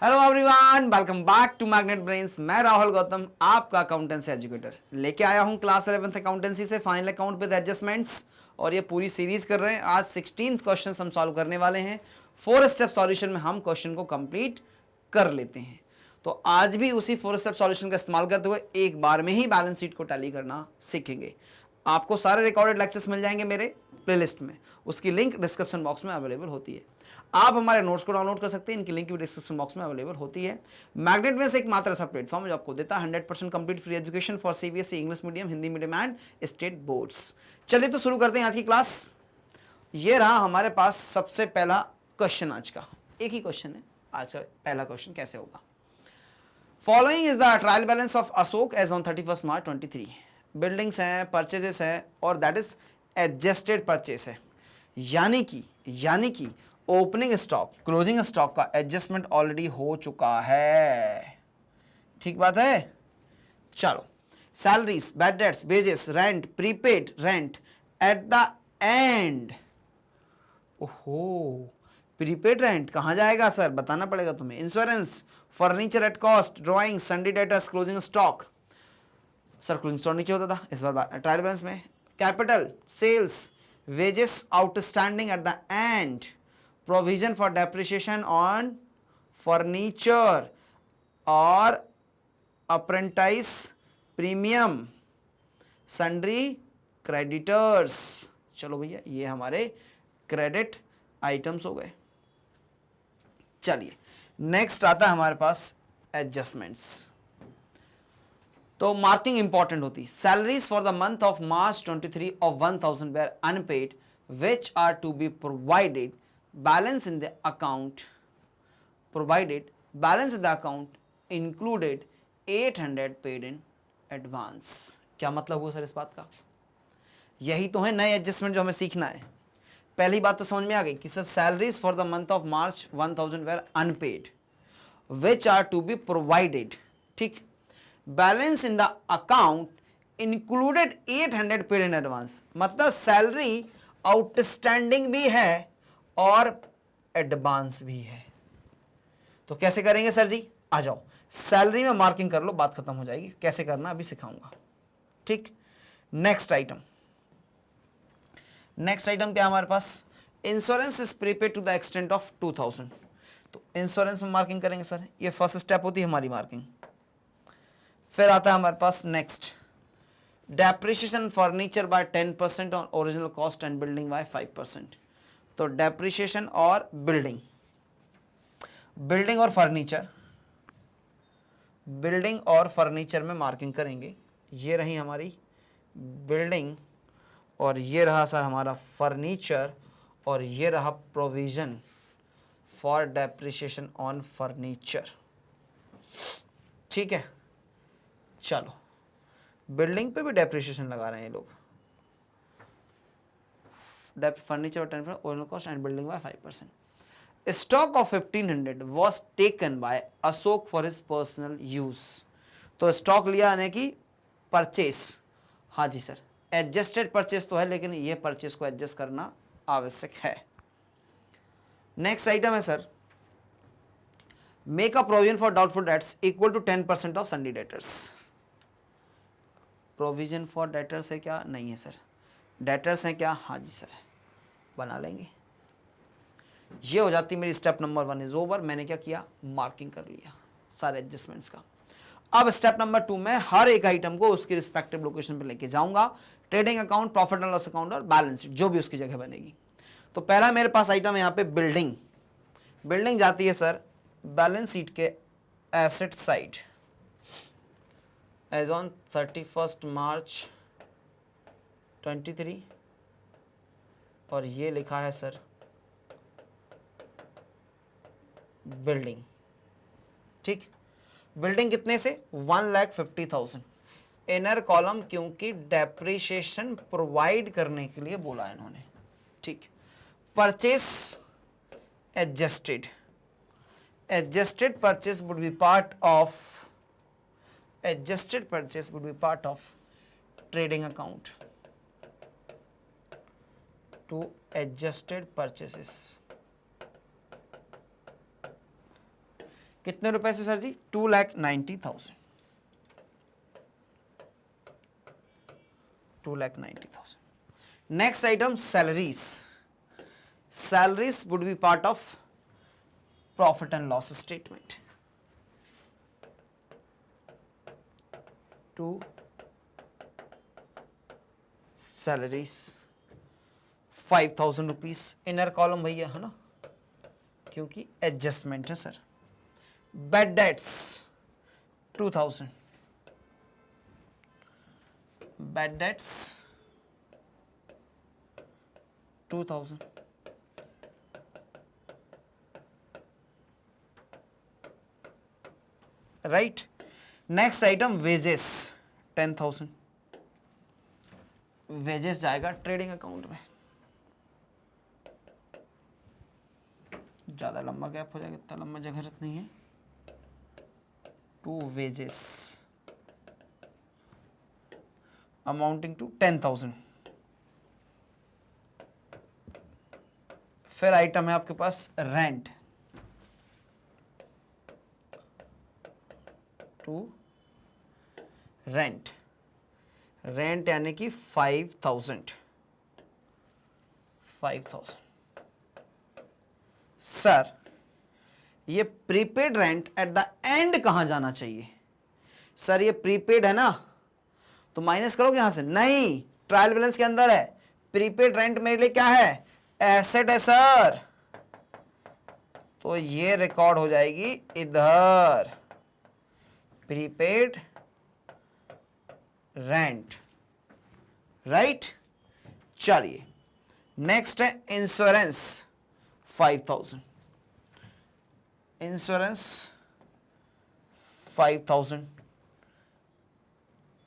Hello everyone, welcome back to magnet brains. मैं राहुल गौतम, आपका accountancy educator, लेके आया हूं क्लास 11th अकाउंटेंसी से फाइनल अकाउंट विद एडजस्टमेंट्स। और ये पूरी सीरीज कर रहे हैं। आज 16th क्वेश्चन हम सॉल्व करने वाले हैं। 4 स्टेप सॉल्यूशन में हम क्वेश्चन को कंप्लीट कर लेते हैं। तो आज भी उसी 4 स्टेप सॉल्यूशन का इस्तेमाल करते हुए एक बार में ही बैलेंस शीट को टैली करना सीखेंगे। आपको सारे रिकॉर्डेड लेक्चर्स मिल जाएंगे मेरे प्लेलिस्ट में, उसकी लिंक डिस्क्रिप्शन बॉक्स में अवेलेबल होती है। आप हमारे नोट्स को डाउनलोड कर सकते हैं, इनकी लिंक भी डिस्क्रिप्शन बॉक्स में अवेलेबल होती है। मैग्नेट में से एक मात्र ऐसा प्लेटफॉर्म जो आपको देता है 100% complete free education for CBSE, English medium, Hindi medium and state boards. चलिए तो शुरू करते हैं आज की क्लास। ये रहा हमारे पास सबसे पहला क्वेश्चन आज का। एक ही क्वेश्चन है आज का। पहला क्वेश्चन कैसे होगा? Following is the trial balance of Ashok as on 31 March 23। Buildings हैं, परचेजेस है और दैट इज एडजस्टेड परचेस है। यानी कि ओपनिंग स्टॉक क्लोजिंग स्टॉक का एडजस्टमेंट ऑलरेडी हो चुका है। ठीक बात है। चलो, salaries, bad debts, wages, rent, prepaid rent at the end. ओहो, प्रीपेड रेंट कहाँ जाएगा सर? बताना पड़ेगा तुम्हें। Insurance, furniture at cost, drawing, sundry debtors, closing stock. Sir closing stock नीचे होता था, इस बार ट्रायल बैलेंस में। Capital, sales, wages outstanding at the end, provision for depreciation on furniture और अप्रेंटाइज प्रीमियम, सन्ड्री क्रेडिटर्स। चलो भैया, ये हमारे क्रेडिट आइटम्स हो गए। चलिए नेक्स्ट आता है हमारे पास एडजस्टमेंट्स। तो मार्किंग इंपॉर्टेंट होती। Salaries for the month of March 23 of 1000 were unpaid which are to be provided balance in the account included 800 paid in advance. क्या मतलब हुआ सर इस बात का? यही तो है नए एडजस्टमेंट जो हमें सीखना है। पहली बात तो समझ में आ गई कि sir salaries for the month of March 1000 were unpaid which are to be provided. ठीक, balance in the account included 800 paid in advance, मतलब सैलरी आउटस्टैंडिंग भी है और एडवांस भी है। तो कैसे करेंगे सर जी? आ जाओ, सैलरी में मार्किंग कर लो, बात खत्म हो जाएगी। कैसे करना अभी सिखाऊंगा। ठीक, नेक्स्ट आइटम क्या हमारे पास? Insurance is prepaid to the extent of 2000। तो इंश्योरेंस में मार्किंग करेंगे सर, ये फर्स्ट स्टेप होती है हमारी मार्किंग। फिर आता है हमारे पास next, depreciation furniture by 10% on original cost and building by 5%। तो डेप्रिसिएशन और बिल्डिंग और फर्नीचर में मार्किंग करेंगे। ये रही हमारी बिल्डिंग और ये रहा सर हमारा फर्नीचर और ये रहा provision for depreciation on furniture. ठीक है, चलो बिल्डिंग पे भी डेप्रिसिएशन लगा रहे हैं ये लोग। फर्नीचर और 10% original cost and building by 5%। Stock of 1500 was taken by Ashok for his personal use. तो स्टॉक लिया यानी कि परचेस। हाँ जी सर, एडजस्टेड परचेस तो है लेकिन ये परचेस को एडजस्ट करना आवश्यक है। नेक्स्ट आइटम है sir, make a provision for doubtful debts equal to 10% of sundry debtors. Provision for debtors है क्या? नहीं है सर। डेटर्स हैं क्या? हाँ जी सर, बना लेंगे। ये हो जाती मेरी स्टेप नंबर 1 इज ओवर। मैंने क्या किया? मार्किंग कर लिया सारे एडजस्टमेंट्स का। अब स्टेप नंबर 2 में हर एक आइटम को उसकी रिस्पेक्टिव लोकेशन पे लेके जाऊंगा। Trading account, profit and loss account और बैलेंस शीट, जो भी उसकी जगह बनेगी। तो पहला मेरे पास आइटम है यहाँ पे बिल्डिंग जाती है सर बैलेंस शीट के asset side as on 31 March 23 और ये लिखा है सर बिल्डिंग। ठीक, बिल्डिंग कितने से? 1,50,000। इनर कॉलम क्योंकि डेप्रिसिएशन प्रोवाइड करने के लिए बोला इन्होंने। ठीक, purchase adjusted purchase would be part of trading account to adjusted purchases. कितने रुपए से sir ji? 2,90,000, 2,90,000. Next item, salaries. Salaries would be part of profit and loss statement. To salaries 5,000 rupees. Inner column भैया है ना, क्योंकि एडजस्टमेंट है sir. Bad debts 2,000. Bad debts 2,000. Right. Next item wages 10,000. Wages जाएगा trading account में. ज्यादा लंबा gap हो जाएगा, इतना लंबा जगह नहीं है. To wages amounting to 10,000. फिर आइटम है आपके पास रेंट. To rent. रेंट यानी कि 5,000. सर ये prepaid rent at the end कहां जाना चाहिए? सर ये प्रीपेड है ना, तो माइनस करोगे यहां से? नहीं, ट्रायल बैलेंस के अंदर है. प्रीपेड रेंट मेरे लिए क्या है? एसेट है सर. तो ये रिकॉर्ड हो जाएगी इधर, प्रीपेड रेंट. राइट. चलिए नेक्स्ट है इंश्योरेंस 5,000. इंश्योरेंस 5,000.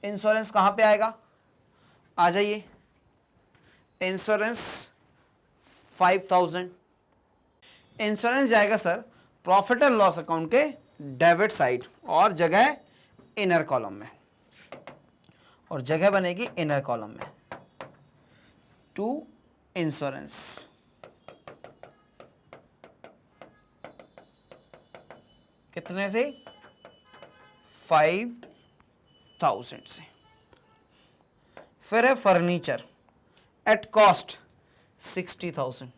इंश्योरेंस कहां पे आएगा? आ जाइए. इंश्योरेंस 5,000. इंश्योरेंस जाएगा sir profit and loss account के डेबिट साइड, और जगह इनर कॉलम में, और जगह बनेगी इनर कॉलम में. To insurance. कितने से? 5,000 से. फिर है furniture at cost 60,000.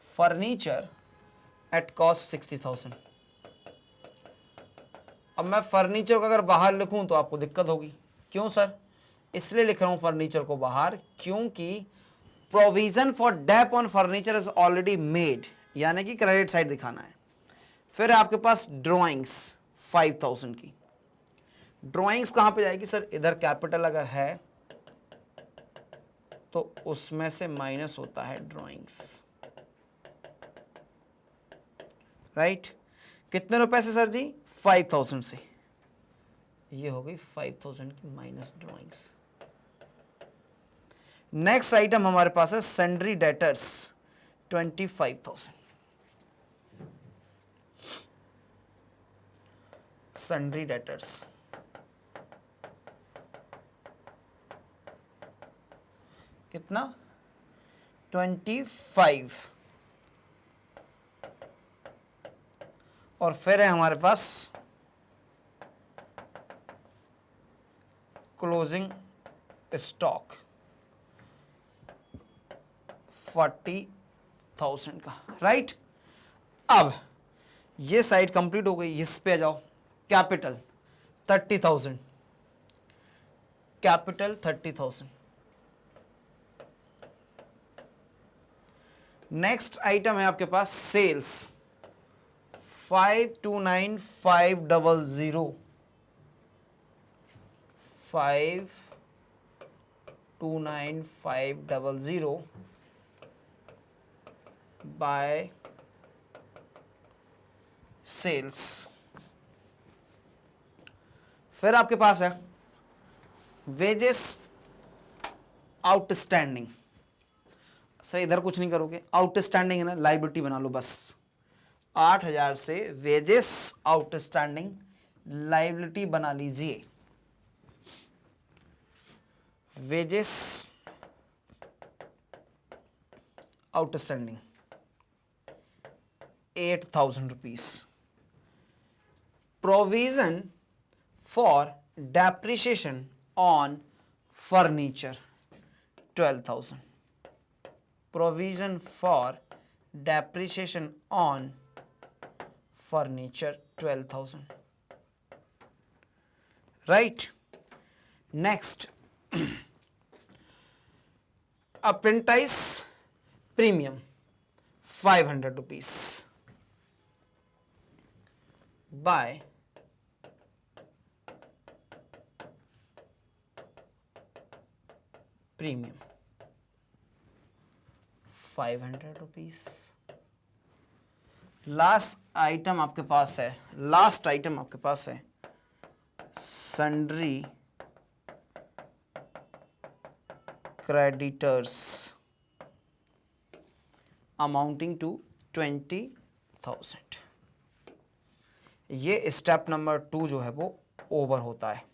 Furniture at cost 60,000. अब मैं फर्नीचर को अगर बाहर लिखूं तो आपको दिक्कत होगी. क्यों सर? इसलिए लिख रहा हूं फर्नीचर को बाहर, क्योंकि provision for dep on furniture is already made, यानी कि क्रेडिट साइड दिखाना है. फिर आपके पास ड्राइंग्स 5,000 की. ड्राइंग्स कहां पे जाएगी सर? इधर कैपिटल अगर है तो उसमें से माइनस होता है ड्राइंग्स. राइट. कितने रुपए से सर जी? 5,000 से. ये हो गई 5,000 की माइनस ड्राइंग्स. नेक्स्ट आइटम हमारे पास है सन्ड्री डेटर्स 25,000. सन्ड्री डेटर्स कितना? 25. और फिर है हमारे पास क्लोजिंग स्टॉक 40,000 का. राइट. अब ये साइड कंप्लीट हो गई. इस पे आ जाओ. कैपिटल 30,000. कैपिटल 30,000. नेक्स्ट आइटम है आपके पास सेल्स 529,500. 529,500 bye sales. फिर आपके पास है वेजेस आउटस्टैंडिंग. सर इधर कुछ नहीं करोगे, आउटस्टैंडिंग है ना, लाइबिलिटी बना लो बस. 8,000 से वेजेस आउटस्टैंडिंग लाइबिलिटी बना लीजिए. Wages outstanding 8,000 rupees. provision for depreciation on furniture 12,000. Provision for depreciation on furniture 12,000. Right? Next, apprentice premium 500 rupees by premium 500 rupees. Last item आपके पास है, लास्ट आइटम आपके पास है सन्ड्री क्रेडिटर्स अमाउंटिंग टू 20,000. ये step number 2 जो है वो over होता है.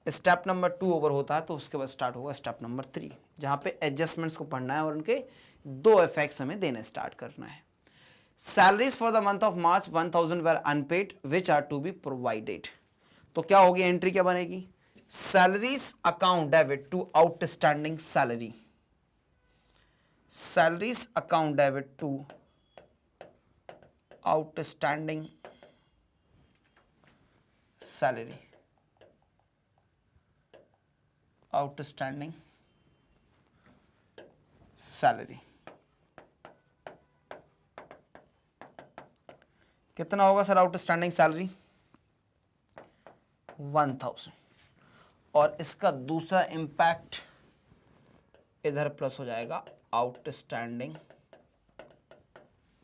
स्टेप नंबर 2 ओवर होता है तो उसके बाद स्टार्ट होगा स्टेप नंबर 3, जहां पे एडजस्टमेंट्स को पढ़ना है और उनके 2 इफेक्ट्स हमें देने स्टार्ट करना है. Salaries for the month of March 1,000 were unpaid which are to be provided. तो क्या होगी, एंट्री क्या बनेगी, salaries account debit to outstanding salary. Salaries account debit to outstanding salary. Outstanding salary कितना होगा सर आउटस्टैंडिंग सैलरी 1,000. और इसका दूसरा इंपैक्ट इधर प्लस हो जाएगा outstanding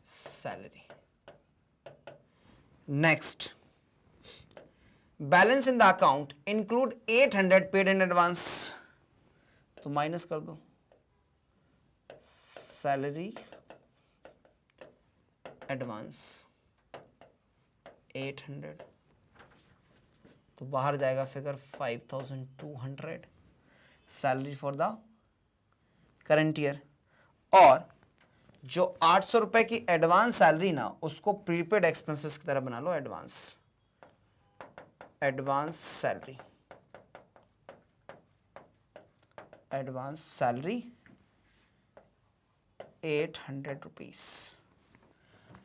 salary. Next, balance in the account include 800 paid in advance. तो माइनस कर दो सैलरी एडवांस 800, तो बाहर जाएगा figure 5,200 salary for the current year. और जो 800 रुपए की एडवांस सैलरी ना, उसको प्रीपेड एक्सपेंसेस की तरह बना लो. Advance salary, advance salary 800 rupees.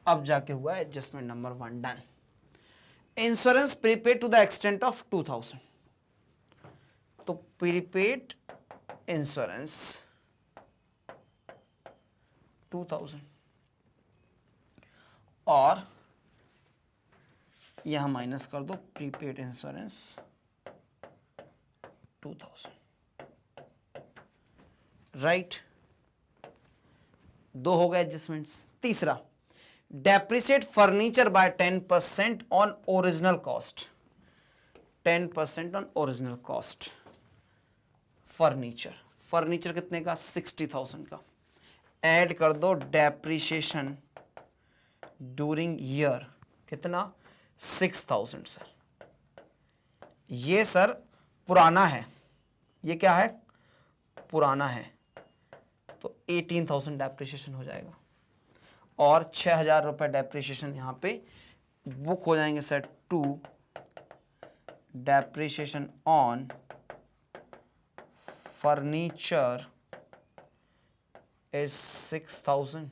अब जाके हुआ adjustment number 1 done. Insurance prepaid to the extent of 2,000. तो प्रीपेड इंश्योरेंस 2,000 और यहां माइनस कर दो प्रीपेड इंश्योरेंस 2,000. राइट, 2 हो गए एडजस्टमेंट्स. तीसरा, depreciate furniture by 10% on original cost. 10% on original cost. Furniture, furniture कितने का 60,000 का. ऐड कर दो डेप्रिसिएशन ड्यूरिंग ईयर कितना 6,000 सर. ये सर पुराना है, ये क्या है पुराना है, तो 18,000 डेप्रिसिएशन हो जाएगा. और 6,000 रुपए डेप्रिसिएशन यहां पे बुक हो जाएंगे sir to depreciation on furniture is 6,000.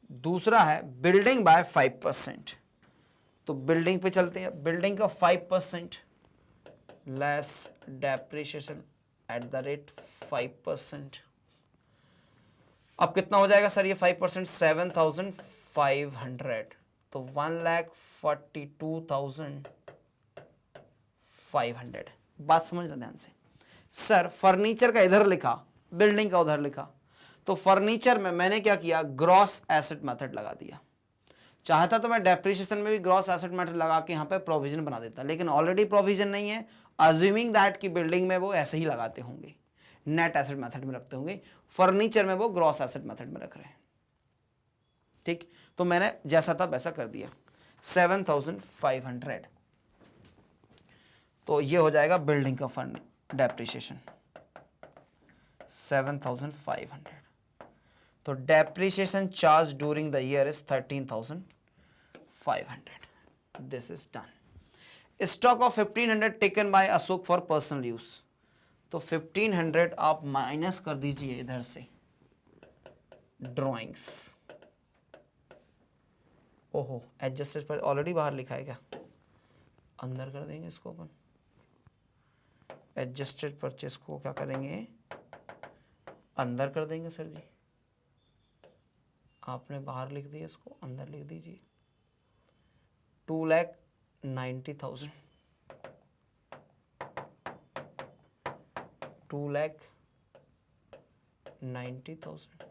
दूसरा है बिल्डिंग बाय 5%. तो बिल्डिंग पे चलते हैं. बिल्डिंग का 5% less depreciation at the rate 5%. अब कितना हो जाएगा सर ये 5%, 7,500. तो 1,42,500. बात समझ लो ध्यान से. सर फर्नीचर का इधर लिखा, बिल्डिंग का उधर लिखा. तो फर्नीचर में मैंने क्या किया, ग्रॉस एसेट मेथड लगा दिया. चाहता तो मैं डेप्रिसिएशन में भी ग्रॉस एसेट मेथड लगा के यहाँ पे प्रोविजन बना देता, लेकिन ऑलरेडी प्रोविजन नहीं है. अज्यूमिंग दैट कि बिल्डिंग में वो ऐसे ही लगाते होंगे, नेट एसेट मेथड में रखते होंगे. फर्नीचर में वो ग्रॉस एसेट मेथड में रख रहे हैं. ठीक, तो मैंने जैसा था वैसा कर दिया. 7,500. तो ये हो जाएगा बिल्डिंग का फंड डेप्रिसिएशन 7,500. तो depreciation charge during the year is 13,500. This is done. Stock of 1500 taken by Ashok for personal use, तो 1500 आप माइनस कर दीजिए इधर से ड्रॉइंग्स। ओहो, एडजस्टेड पर ऑलरेडी बाहर लिखा है क्या, अंदर कर देंगे इसको अपन। एडजस्टेड परचेस को क्या करेंगे, अंदर कर देंगे सर जी। आपने बाहर लिख दिया, इसको अंदर लिख दीजिए। 2,90,000, 2,90,000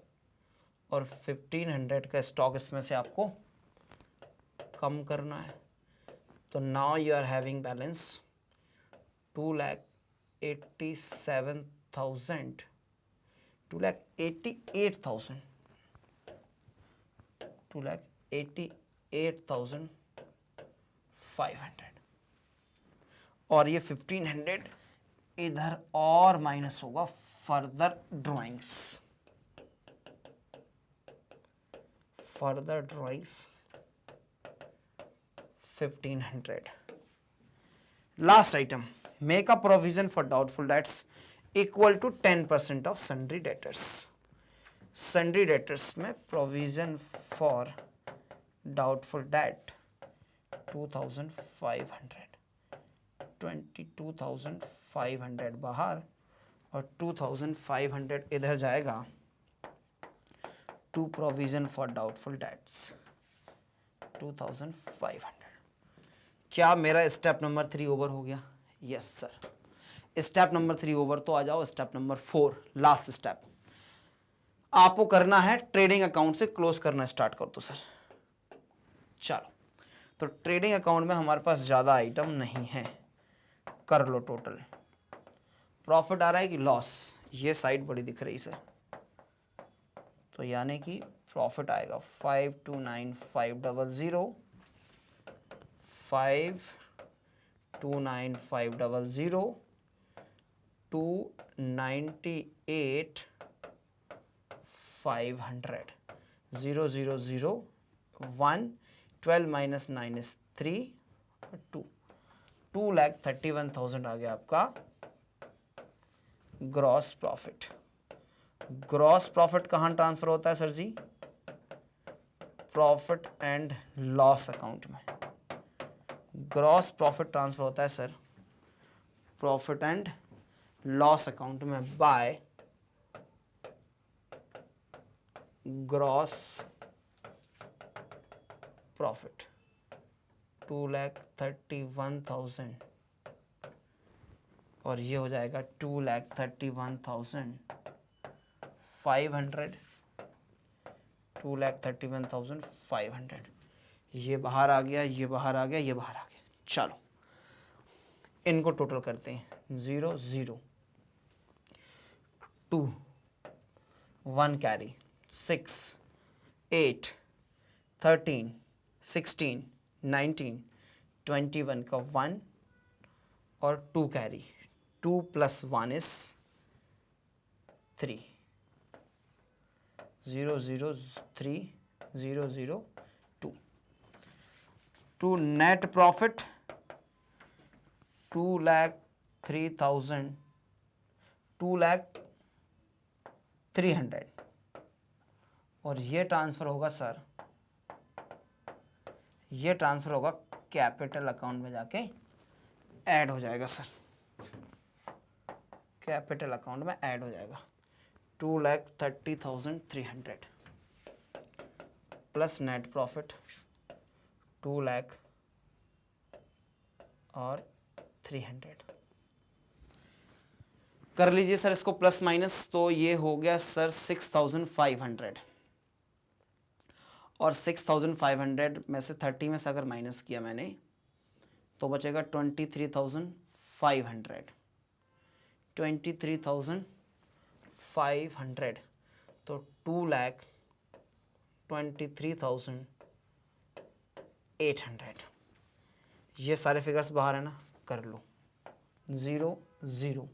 और 1500 का स्टॉक इसमें से आपको कम करना है। तो now you are having balance 2,87,000, 2,88,000, 2,88,500 और ये 1500 इधर और माइनस होगा further drawings, further drawings 1500। Last item, make a provision for doubtful debts equal to 10% of sundry debtors. Sundry debtors में प्रोविजन फॉर डाउटफुल डेट 2,500, 22,500 बाहर और 2,500 इधर जाएगा to provision for doubtful debts 2,500। क्या मेरा स्टेप नंबर 3 ओवर हो गया? Yes sir, step number 3 over. तो आ जाओ स्टेप नंबर 4, लास्ट स्टेप। आपको करना है ट्रेडिंग अकाउंट से क्लोज करना स्टार्ट कर दो सर। चलो, तो ट्रेडिंग अकाउंट में हमारे पास ज़्यादा आइटम नहीं है, कर लो टोटल। प्रॉफिट आ रहा है कि लॉस, ये साइड बड़ी दिख रही सर, तो यानी कि प्रॉफिट आएगा 529,500, 529,500, 298,500, 0,001, 12 माइनस 9 इज 3, 2,31,000 आ गया आपका ग्रॉस प्रॉफिट। ग्रॉस प्रॉफिट कहाँ ट्रांसफर होता है sir ji? Profit and loss account में। ग्रॉस प्रॉफिट ट्रांसफर होता है sir profit and loss account में बाय ग्रॉस प्रॉफिट 2,31,000 और ये हो जाएगा 2,31,500, 2,31,500। ये बाहर आ गया, ये बाहर आ गया, ये बाहर आ गया। चलो इनको टोटल करते हैं। 0, 0, 2, 1 कैरी, 6, 8, 13, 16, 19, 21 का 1 और 2 carry, 2 + 1 is 3, 0, 0, 3, 0, 0, 2। To net profit 2,03,000, 2,03,000 और ये ट्रांसफर होगा सर, ये ट्रांसफर होगा कैपिटल अकाउंट में जाके ऐड हो जाएगा सर, कैपिटल अकाउंट में ऐड हो जाएगा। 2,30,300 प्लस नेट प्रॉफिट 2 लाख और 300 कर लीजिए सर इसको प्लस माइनस, तो ये हो गया सर 6,500 और 6,500 में से 30 में से अगर माइनस किया मैंने तो बचेगा 23,500, 23,500 तो 2,23,800। ये सारे फिगर्स बाहर है ना, कर लो। 0, 0,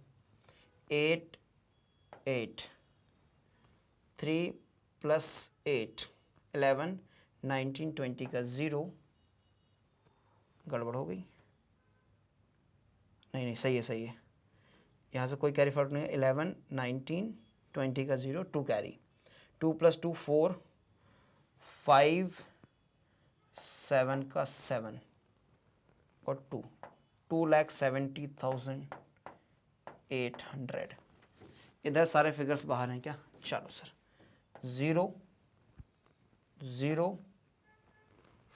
8, 8, 3 + 8, 11, 19, 20 का 0, गड़बड़ हो गई, नहीं सही है सही है, यहाँ से कोई कैरी फॉरवर्ड नहीं है। 11 19 20 का 0, 2 कैरी, 2 + 2 4, 5 7 का 7 और 2, 2,70,800। इधर सारे फिगर्स बाहर हैं क्या? चलो सर, 0 0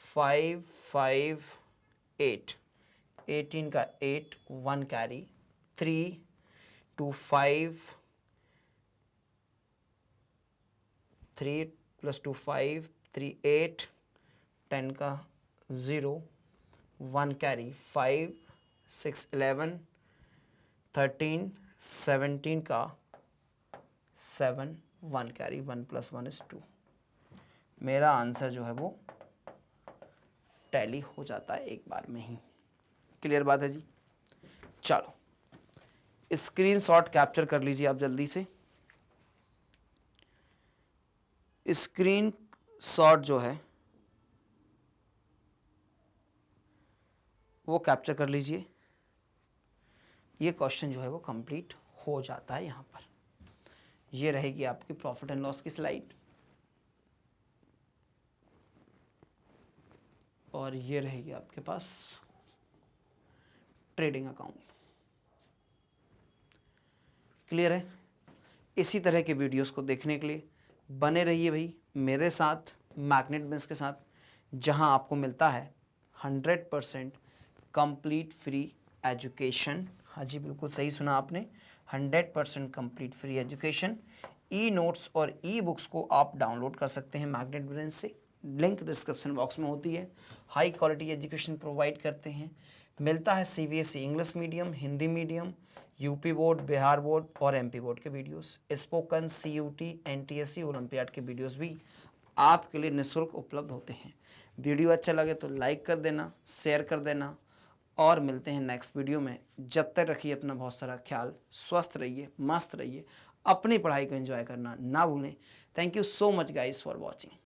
5 5 8, 18 का 8, 1 कैरी, 3 2 5, 3 + 2 5, 3 8, 10 का 0, 1 कैरी, 5 6 11, 13 17 का 7, 1 कैरी, 1 + 1 = 2। मेरा आंसर जो है वो टैली हो जाता है एक बार में ही। क्लियर बात है जी? चलो स्क्रीनशॉट कैप्चर कर लीजिए आप जल्दी से। स्क्रीन शॉट जो है वो कैप्चर कर लीजिए। ये क्वेश्चन जो है वो कंप्लीट हो जाता है यहाँ पर। ये रहेगी आपकी प्रॉफिट एंड लॉस की स्लाइड और ये रहेगी आपके पास ट्रेडिंग अकाउंट। क्लियर है? इसी तरह के वीडियोस को देखने के लिए बने रहिए भाई मेरे साथ, मैग्नेट ब्रेन्स के साथ, जहां आपको मिलता है 100% कंप्लीट फ्री एजुकेशन। हाँ जी, बिल्कुल सही सुना आपने, 100% complete free education. E notes और ई बुक्स को आप डाउनलोड कर सकते हैं मैग्नेट ब्रेन्स से, लिंक डिस्क्रिप्शन बॉक्स में होती है। हाई क्वालिटी एजुकेशन प्रोवाइड करते हैं। मिलता है CBSE English medium, Hindi medium, UP board, Bihar board और MP बोर्ड के videos, spoken, CUT, NTSC, olympiad के वीडियोस भी आपके लिए निःशुल्क उपलब्ध होते हैं। वीडियो अच्छा लगे तो लाइक कर देना, शेयर कर देना और मिलते हैं नेक्स्ट वीडियो में। जब तक रखिए अपना बहुत सारा ख्याल, स्वस्थ रहिए, मस्त रहिए, अपनी पढ़ाई को एंजॉय करना ना भूलें। Thank you so much guys for watching.